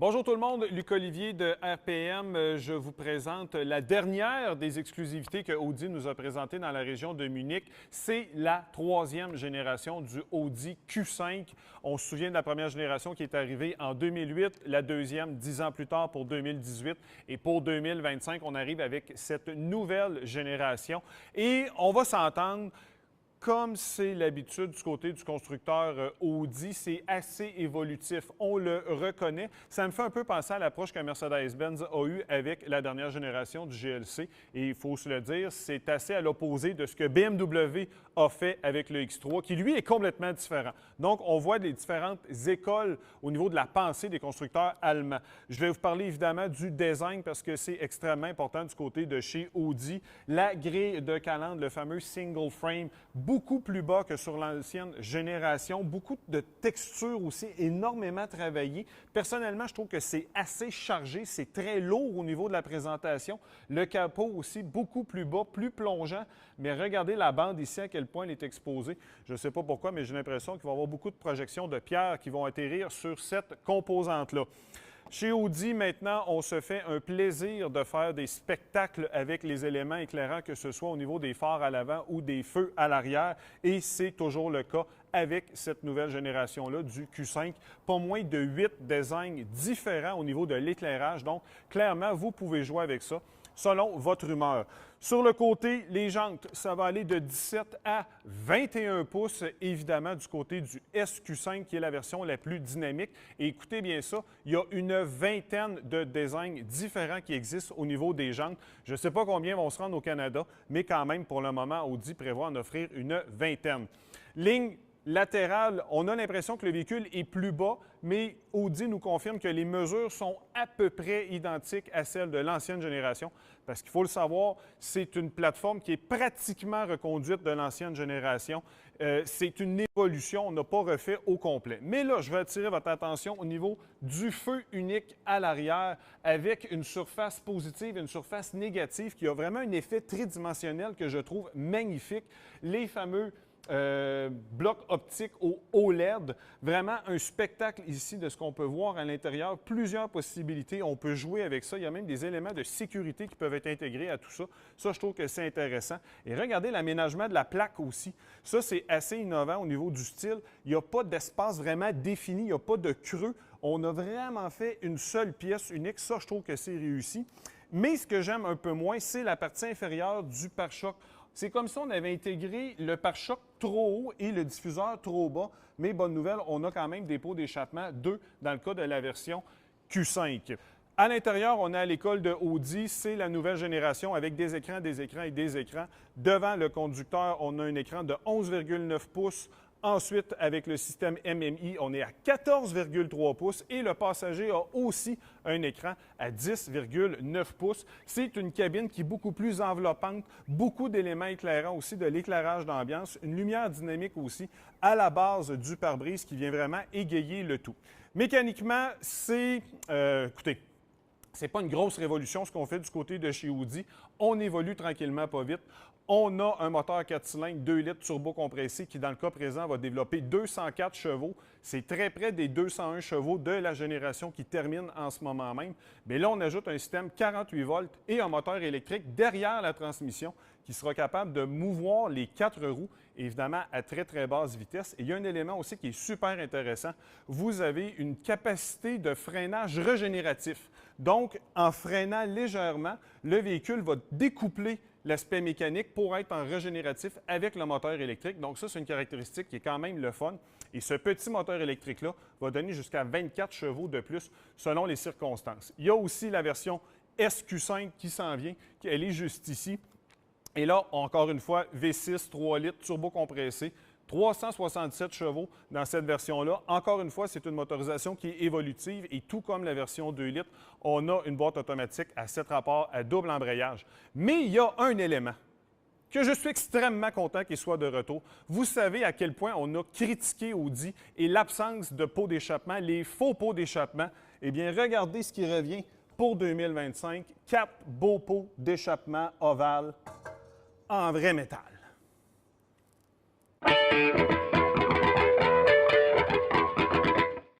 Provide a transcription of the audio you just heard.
Bonjour tout le monde, Luc Olivier de RPM. Je vous présente la dernière des exclusivités que Audi nous a présentées dans la région de Munich. C'est la troisième génération du Audi Q5. On se souvient de la première génération qui est arrivée en 2008, la deuxième 10 ans plus tard pour 2018. Et pour 2025, on arrive avec cette nouvelle génération. Et on va s'entendre. Comme c'est l'habitude du côté du constructeur Audi, c'est assez évolutif. On le reconnaît. Ça me fait un peu penser à l'approche que Mercedes-Benz a eue avec la dernière génération du GLC. Et il faut se le dire, c'est assez à l'opposé de ce que BMW a fait avec le X3, qui lui est complètement différent. Donc, on voit des différentes écoles au niveau de la pensée des constructeurs allemands. Je vais vous parler évidemment du design parce que c'est extrêmement important du côté de chez Audi. La grille de calandre, le fameux single frame, beaucoup plus bas que sur l'ancienne génération, beaucoup de textures aussi, énormément travaillées. Personnellement, je trouve que c'est assez chargé, c'est très lourd au niveau de la présentation. Le capot aussi, beaucoup plus bas, plus plongeant, mais regardez la bande ici, à quel point elle est exposée. Je ne sais pas pourquoi, mais j'ai l'impression qu'il va y avoir beaucoup de projections de pierres qui vont atterrir sur cette composante-là. Chez Audi, maintenant, on se fait un plaisir de faire des spectacles avec les éléments éclairants, que ce soit au niveau des phares à l'avant ou des feux à l'arrière. Et c'est toujours le cas avec cette nouvelle génération-là du Q5. Pas moins de 8 designs différents au niveau de l'éclairage. Donc, clairement, vous pouvez jouer avec ça selon votre humeur. Sur le côté, les jantes, ça va aller de 17 à 21 pouces, évidemment, du côté du SQ5, qui est la version la plus dynamique. Et écoutez bien ça, il y a une vingtaine de designs différents qui existent au niveau des jantes. Je ne sais pas combien vont se rendre au Canada, mais quand même, pour le moment, Audi prévoit en offrir une vingtaine. Ligne latérale, on a l'impression que le véhicule est plus bas, mais Audi nous confirme que les mesures sont à peu près identiques à celles de l'ancienne génération. Parce qu'il faut le savoir, c'est une plateforme qui est pratiquement reconduite de l'ancienne génération. C'est une évolution, on n'a pas refait au complet. Mais là, je vais attirer votre attention au niveau du feu unique à l'arrière avec une surface positive et une surface négative qui a vraiment un effet tridimensionnel que je trouve magnifique. Les fameux bloc optique au OLED. Vraiment un spectacle ici de ce qu'on peut voir à l'intérieur. Plusieurs possibilités. On peut jouer avec ça. Il y a même des éléments de sécurité qui peuvent être intégrés à tout ça. Ça, je trouve que c'est intéressant. Et regardez l'aménagement de la plaque aussi. Ça, c'est assez innovant au niveau du style. Il n'y a pas d'espace vraiment défini. Il n'y a pas de creux. On a vraiment fait une seule pièce unique. Ça, je trouve que c'est réussi. Mais ce que j'aime un peu moins, c'est la partie inférieure du pare-choc. C'est comme si on avait intégré le pare-choc trop haut et le diffuseur trop bas. Mais bonne nouvelle, on a quand même des pots d'échappement, 2 dans le cas de la version Q5. À l'intérieur, on a l'école de Audi. C'est la nouvelle génération avec des écrans et des écrans. Devant le conducteur, on a un écran de 11,9 pouces. Ensuite, avec le système MMI, on est à 14,3 pouces et le passager a aussi un écran à 10,9 pouces. C'est une cabine qui est beaucoup plus enveloppante, beaucoup d'éléments éclairants aussi, de l'éclairage d'ambiance, une lumière dynamique aussi à la base du pare-brise qui vient vraiment égayer le tout. Mécaniquement, écoutez, c'est pas une grosse révolution ce qu'on fait du côté de chez Audi. On évolue tranquillement, pas vite. On a un moteur 4 cylindres 2 litres turbo-compressé qui, dans le cas présent, va développer 204 chevaux. C'est très près des 201 chevaux de la génération qui termine en ce moment même. Mais là, on ajoute un système 48 volts et un moteur électrique derrière la transmission qui sera capable de mouvoir les 4 roues, évidemment à très, très basse vitesse. Et il y a un élément aussi qui est super intéressant. Vous avez une capacité de freinage régénératif. Donc, en freinant légèrement, le véhicule va découpler l'aspect mécanique pour être en régénératif avec le moteur électrique. Donc ça, c'est une caractéristique qui est quand même le fun. Et ce petit moteur électrique-là va donner jusqu'à 24 chevaux de plus selon les circonstances. Il y a aussi la version SQ5 qui s'en vient, elle est juste ici. Et là, encore une fois, V6, 3 litres, turbo-compressé, 367 chevaux dans cette version-là. Encore une fois, c'est une motorisation qui est évolutive et tout comme la version 2 litres, on a une boîte automatique à 7 rapports à double embrayage. Mais il y a un élément que je suis extrêmement content qu'il soit de retour. Vous savez à quel point on a critiqué Audi et l'absence de pots d'échappement, les faux pots d'échappement. Eh bien, regardez ce qui revient pour 2025. 4 beaux pots d'échappement ovales en vrai métal.